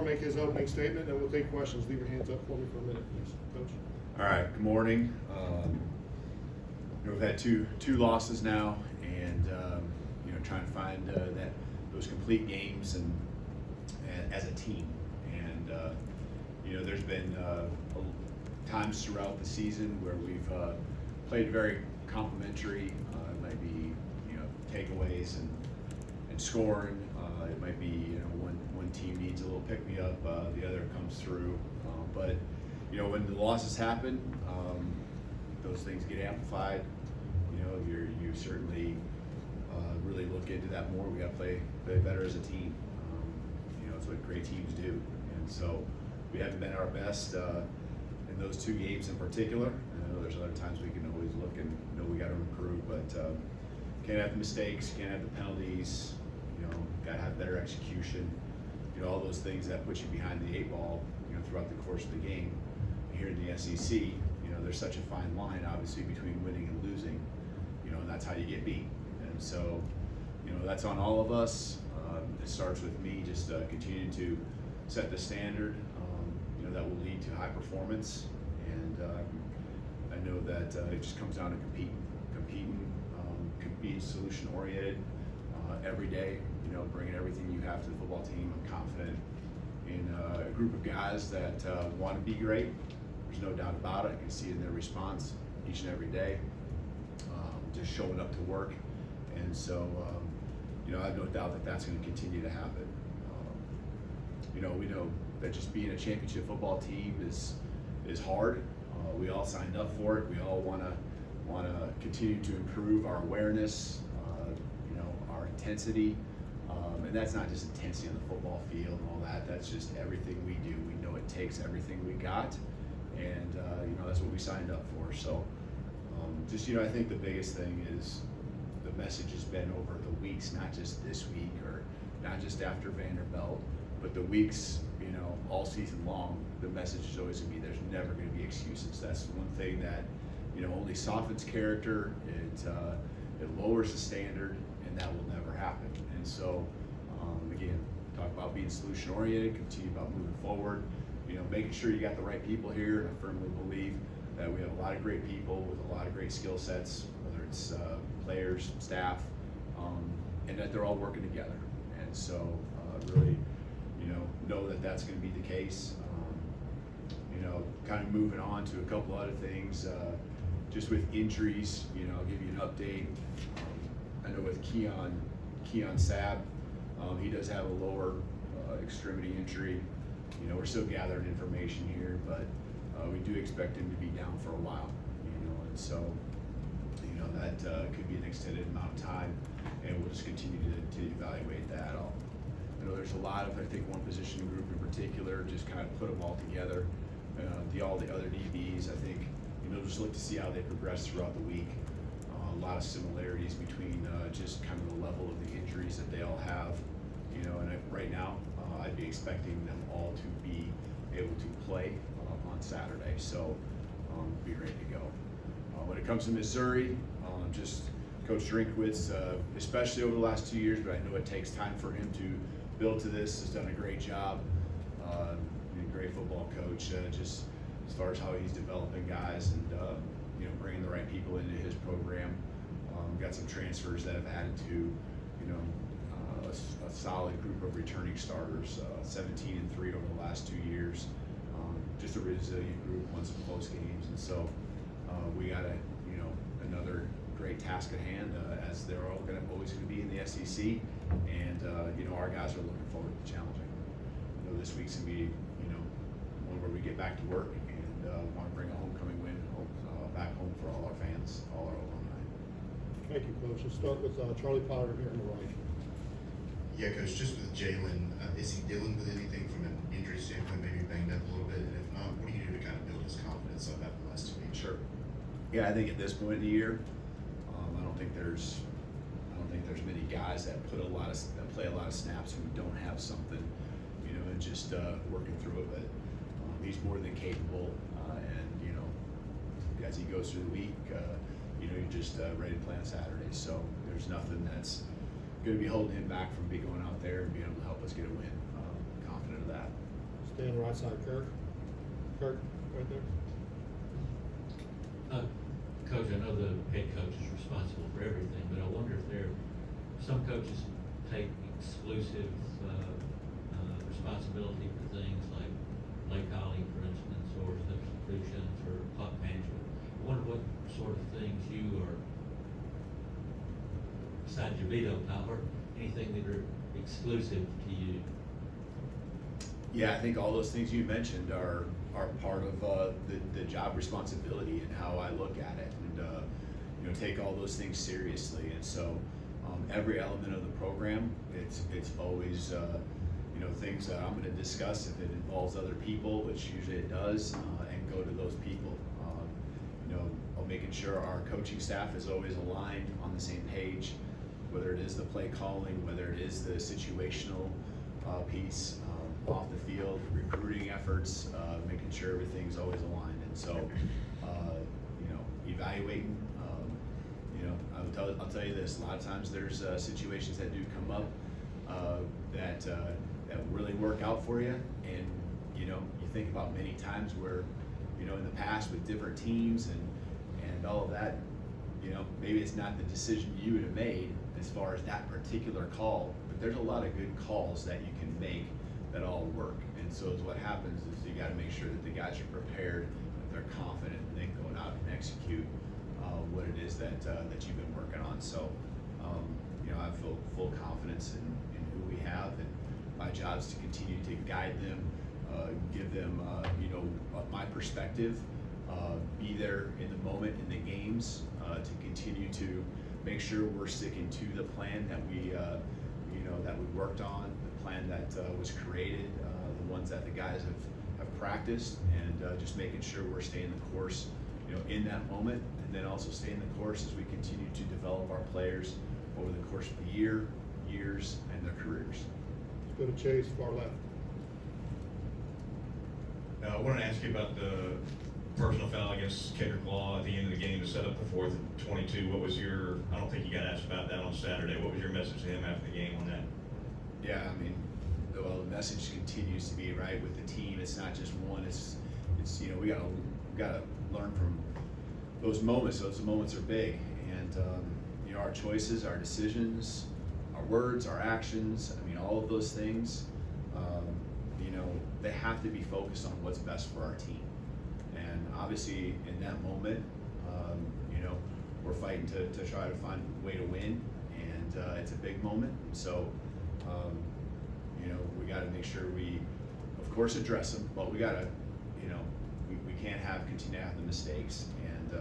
make his opening statement, and we'll take questions. Leave your hands up for me for a minute, please, Coach. All right, good morning. We've had two losses now, and trying to find those complete games and as a team. And there's been times throughout the season where we've played very complementary. It might be takeaways and scoring. It might be one team needs a little pick me up, the other comes through. But when the losses happen, those things get amplified. You certainly really look into that more. We got to play better as a team. It's what great teams do. And so we haven't been our best in those two games in particular. I know there's other times we can always look and know we got to improve, but can't have the mistakes, can't have the penalties. Got to have better execution. All those things that put you behind the eight ball. Throughout the course of the game. Here in the SEC, there's such a fine line, obviously, between winning and losing. And that's how you get beat. And so, that's on all of us. It starts with me just continuing to set the standard. That will lead to high performance. And I know that it just comes down to competing, being solution oriented every day. Bringing everything you have to the football team. I'm confident in a group of guys that want to be great. There's no doubt about it. I can see it in their response each and every day, just showing up to work. And so, I have no doubt that that's going to continue to happen. We know that just being a championship football team is hard. We all signed up for it. We all want to continue to improve our awareness, our intensity. And that's not just intensity on the football field and all that. That's just everything we do. We know it takes everything we got, and that's what we signed up for. So, I think the biggest thing is the message has been over the weeks, not just this week or not just after Vanderbilt, but the weeks, all season long. The message is always going to be there's never going to be excuses. That's one thing that only softens character. It lowers the standard, and that will never happen. And so. Again, talk about being solution oriented, continue about moving forward, making sure you got the right people here. I firmly believe that we have a lot of great people with a lot of great skill sets, whether it's players, staff, and that they're all working together. And so really, know that that's going to be the case. Kind of moving on to a couple other things, just with injuries, I'll give you an update. I know with Keon Sabb, he does have a lower extremity injury. We're still gathering information here, but we do expect him to be down for a while. And so, that could be an extended amount of time, and we'll just continue to evaluate that. I know there's a lot of, I think, one position group in particular, just kind of put them all together. All the other DBs, I think, just look to see how they progress throughout the week. A lot of similarities between just kind of the level of the injuries that they all have, and right now I'd be expecting them all to be able to play on Saturday, so be ready to go. When it comes to Missouri, just Coach Drinkwitz, especially over the last 2 years, but I know it takes time for him to build to this, has done a great job. Great football coach, just as far as how he's developing guys and bringing the right people into his program. Got some transfers that have added to a solid group of returning starters, 17-3 over the last 2 years. Just a resilient group, won some close games, and so we got another great task at hand, as they're always going to be in the SEC, and our guys are looking forward to challenging. This week's going to be one where we get back to work and want to bring a homecoming win back home for all our fans, all our alumni. Thank you, Coach. Let's start with Charlie Potter here on the right. Yeah, Coach, just with Jalen, is he dealing with anything from an injury standpoint, maybe banged up a little bit? And if not, what do you do to kind of build his confidence up after the last 2 weeks? Sure. Yeah, I think at this point in the year, I don't think there's many guys that play a lot of snaps who don't have something, and just working through it. But he's more than capable, and as he goes through the week, you're just ready to play on Saturday. So there's nothing that's going to be holding him back from going out there and being able to help us get a win. Confident of that. Dan, right side, Kirk. Kirk, right there. Coach, I know the head coach is responsible for everything, but I wonder if some coaches take exclusive, responsibility for things like play calling, for instance, or substitutions, or clock management. I wonder what sort of things you are, besides your veto power, anything that are exclusive to you? Yeah, I think all those things you mentioned are part of the job responsibility and how I look at it, and take all those things seriously. And so every element of the program, it's always things that I'm going to discuss if it involves other people, which usually it does, and go to those people. Making sure our coaching staff is always aligned on the same page, whether it is the play calling, whether it is the situational piece, off the field, recruiting efforts, making sure everything's always aligned. And so, evaluating, I'll tell you this, a lot of times there's situations that do come up that really work out for you. And, you think about many times where, in the past with different teams and all of that, maybe it's not the decision you would have made as far as that particular call, but there's a lot of good calls that you can make that all work. And so what happens is you got to make sure that the guys are prepared, that they're confident, and they going out and execute what it is that you've been working on. So, I have full confidence in who we have, and my job is to continue to guide them, give them, my perspective, be there in the moment in the games, to continue to make sure we're sticking to the plan that we worked on, the plan that was created, the ones that the guys have practiced, and just making sure we're staying the course, in that moment, and then also staying the course as we continue to develop our players over the course of the years, and their careers. Let's go to Chase, far left. I wanted to ask you about the personal foul against Kendrick Law at the end of the game to set up the 4th and 22. What was I don't think you got asked about that on Saturday. What was your message to him after the game on that? Yeah, the message continues to be right with the team. It's not just one. It's we gotta learn from those moments. Those moments are big, and our choices, our decisions, our words, our actions. All of those things. They have to be focused on what's best for our team. And obviously, in that moment, we're fighting to try to find a way to win, and it's a big moment. So, we got to make sure we, of course, address them, but we got to, we can't continue to have the mistakes, and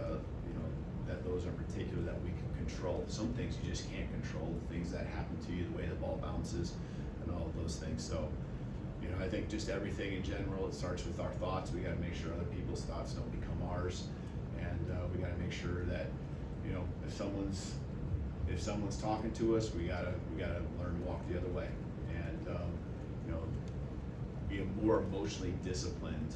that those are particular that we can control. Some things you just can't control, the things that happen to you, the way the ball bounces, and all of those things. So, I think just everything in general, it starts with our thoughts. We got to make sure other people's thoughts don't become ours, and we got to make sure that if someone's talking to us, we gotta learn to walk the other way, and be more emotionally disciplined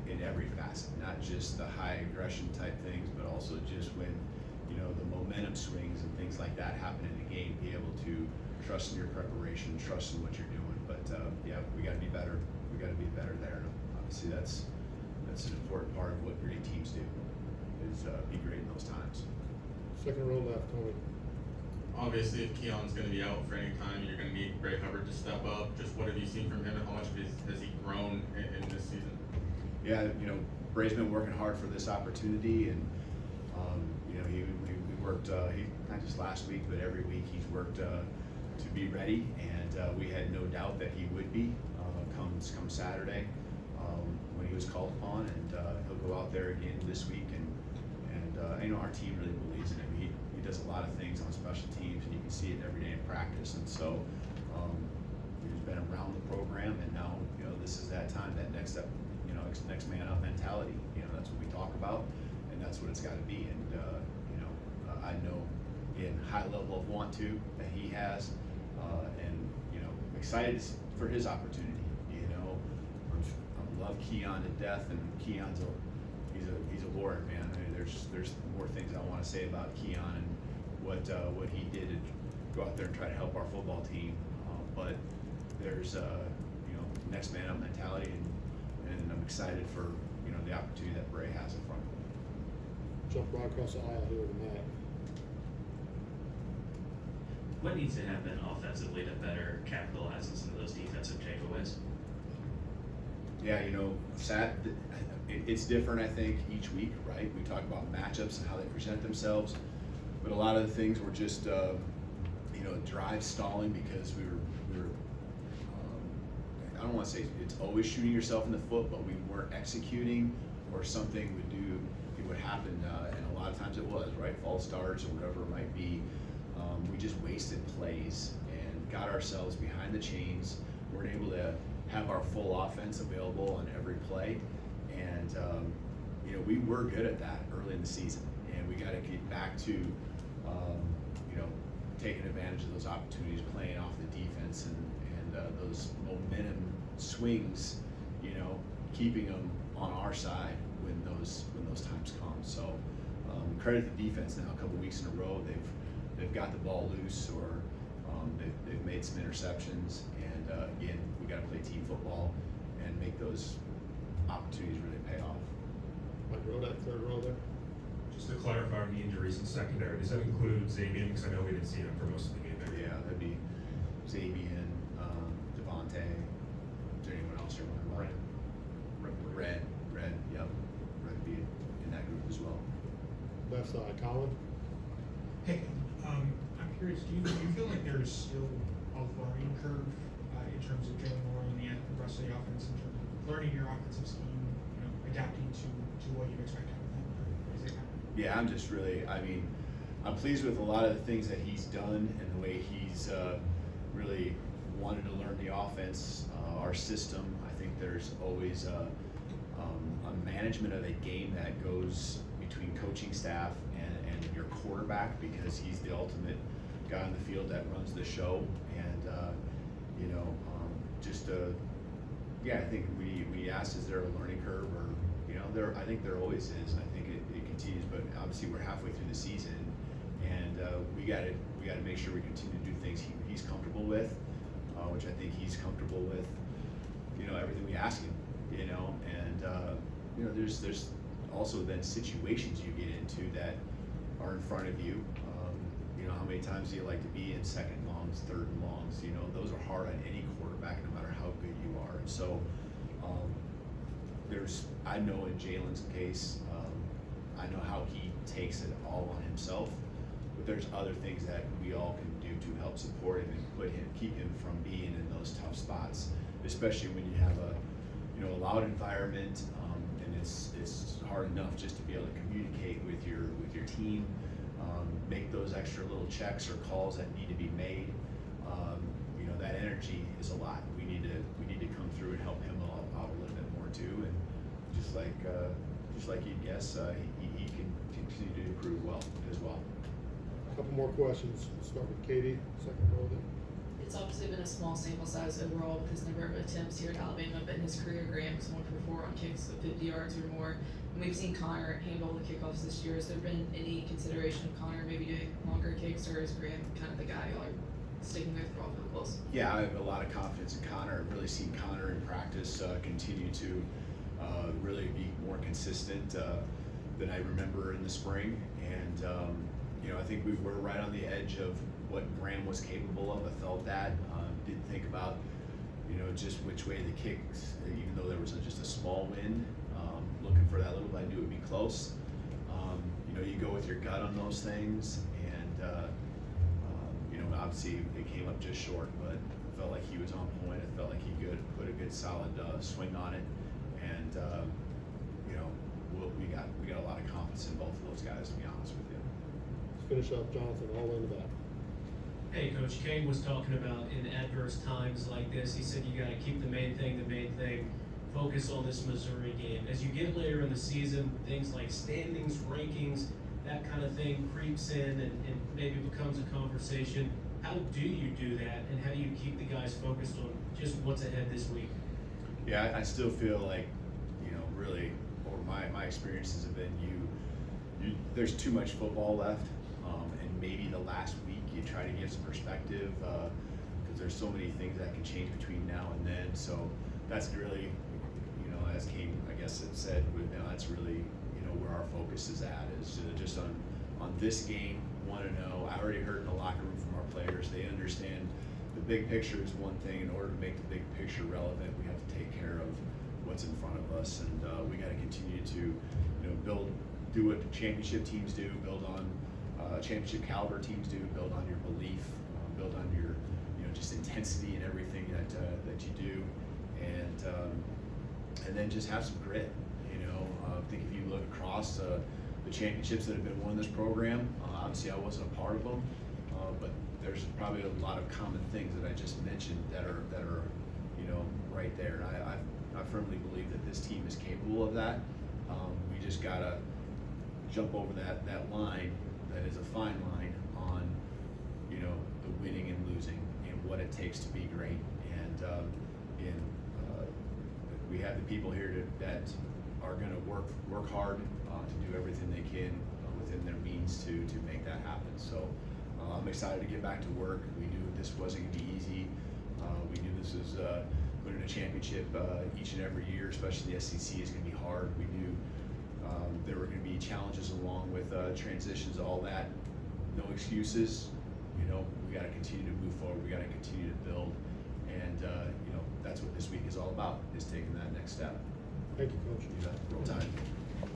in every facet, not just the high aggression type things, but also just when the momentum swings and things like that happen in the game. Be able to trust in your preparation, trust in what you're doing. But we got to be better. We got to be better there. And obviously, that's an important part of what great teams do, is be great in those times. Second row left, Tony. Obviously, if Keon's going to be out for any time, you're going to need Bray Hubbard to step up. Just what have you seen from him, and how much has he grown in this season? Yeah, Bray's been working hard for this opportunity, and we worked. He not just last week, but every week he's worked to be ready, and we had no doubt that he would be come Saturday when he was called upon, and he'll go out there again this week, and our team really believes in him. He does a lot of things on special teams, and you can see it every day in practice. And so he's been around the program, and now this is that time, that next step, next man up mentality. That's what we talk about, and that's what it's got to be. And I know in high level of want to that he has, and excited for his opportunity. I love Keon to death, and Keon's he's a warrior, man. There's more things I want to say about Keon and what he did to go out there and try to help our football team. But there's next man up mentality, and I'm excited for, you know, the opportunity that Bray has in front of him. Jump right across the aisle here to Matt. What needs to happen offensively to better capitalize on some of those defensive takeaways? Yeah, you know, it's different, I think, each week, right? We talk about matchups and how they present themselves, but a lot of the things were just, you know, drive stalling because we were I don't want to say it's always shooting yourself in the foot, but we weren't executing, or something would happen, and a lot of times it was, right? False starts or whatever it might be. We just wasted plays and got ourselves behind the chains. Weren't able to have our full offense available on every play, and you know, we were good at that early in the season, and we got to get back to you know, taking advantage of those opportunities, playing off the defense, and those momentum swings, you know, keeping them on our side when those times come. So credit the defense now. A couple weeks in a row, they've got the ball loose, or they've made some interceptions, and again, we got to play team football and make those opportunities really pay off. Mike Rowe, that third row there. Just to clarify on the injuries in secondary, does that include Xavier? Because I know we didn't see him for most of the game there. Yeah, that'd be Xavier, Devontae. Is there anyone else you're wondering about? Red, yep. Red would be in that group as well. Left side, Colin. Hey, I'm curious, do you feel like there's still a learning curve in terms of Jalen Moore and the rest of the offense, in terms of learning your offensive scheme, you know, adapting to what you expect out of them? Or is it kind of... Yeah, I'm just really, I mean, I'm pleased with a lot of the things that he's done and the way he's really wanted to learn the offense, our system. I think there's always a management of a game that goes between coaching staff and your quarterback, because he's the ultimate guy on the field that runs the show. And you know, yeah, I think we asked, is there a learning curve, or, you know, I think there always is, and I think it continues. But obviously we're halfway through the season, and we got to make sure we continue to do things he's comfortable with, which I think he's comfortable with. You know, everything we ask him. You know, and you know, there's also then situations you get into that are in front of you. You know, how many times do you like to be in second longs, third and longs? You know, those are hard on any quarterback, no matter how good you are. And so I know in Jalen's case, I know how he takes it all on himself, but there's other things that we all can do to help support him and keep him from being in those tough spots, especially when you have a loud environment, and it's hard enough just to be able to communicate with your team, make those extra little checks or calls that need to be made. You know, that energy is a lot. We need to come through and help him out a little bit more too, and just like you'd guess, he can continue to improve well as well. A couple more questions. We'll start with Katie, second row there. It's obviously been a small sample size overall with his number of attempts here at Alabama, but in his career, Graham's 1 for 4 on kicks of 50 yards or more. And we've seen Connor handle the kickoffs this year. Has there been any consideration of Connor maybe doing longer kicks, or is Graham kind of the guy y'all are sticking with for all footballs? Yeah, I have a lot of confidence in Connor. I've really seen Connor in practice continue to really be more consistent than I remember in the spring. And you know, I think we were right on the edge of what Graham was capable of. I felt that. Didn't think about, you know, just which way the kicks, even though there was just a small wind. Looking for that little bit, I knew it would be close. You know, you go with your gut on those things, and you know, obviously it came up just short, but I felt like he was on point. I felt like he could put a good solid swing on it, and you know, we got a lot of confidence in both of those guys, to be honest with you. Let's finish up, Jonathan, all the way in the back. Hey, Coach, Kane was talking about in adverse times like this, he said you got to keep the main thing, focus on this Missouri game. As you get later in the season, things like standings, rankings, that kind of thing creeps in and maybe becomes a conversation. How do you do that, and how do you keep the guys focused on just what's ahead this week? Yeah, I still feel like, you know, really, or my experiences have been there's too much football left, and maybe the last week you try to give some perspective, because there's so many things that can change between now and then. So that's really, you know, as Kane, I guess, had said, that's really, you know, where our focus is at, is just on this game, 1-0. I already heard in the locker room from our players, they understand the big picture is one thing. In order to make the big picture relevant, we have to take care of what's in front of us, and we got to continue to, you know, do what championship teams do, build on championship caliber teams do, build on your belief, build on your, you know, just intensity in everything that you do, and then just have some grit. You know, I think if you look across the championships that have been won in this program, obviously I wasn't a part of them, but there's probably a lot of common things that I just mentioned that are you know, right there. And I firmly believe that this team is capable of that. We just gotta jump over that line that is a fine line on, you know, the winning and losing and what it takes to be great. And we have the people here that are gonna work hard to do everything they can within their means to make that happen. So I'm excited to get back to work. We knew this wasn't gonna be easy. We knew this was winning a championship each and every year, especially the SEC, is gonna be hard. We knew there were gonna be challenges along with transitions, all that. No excuses. You know, we gotta continue to move forward. We gotta continue to build. And you know, that's what this week is all about, is taking that next step. Thank you, Coach. Roll Tide.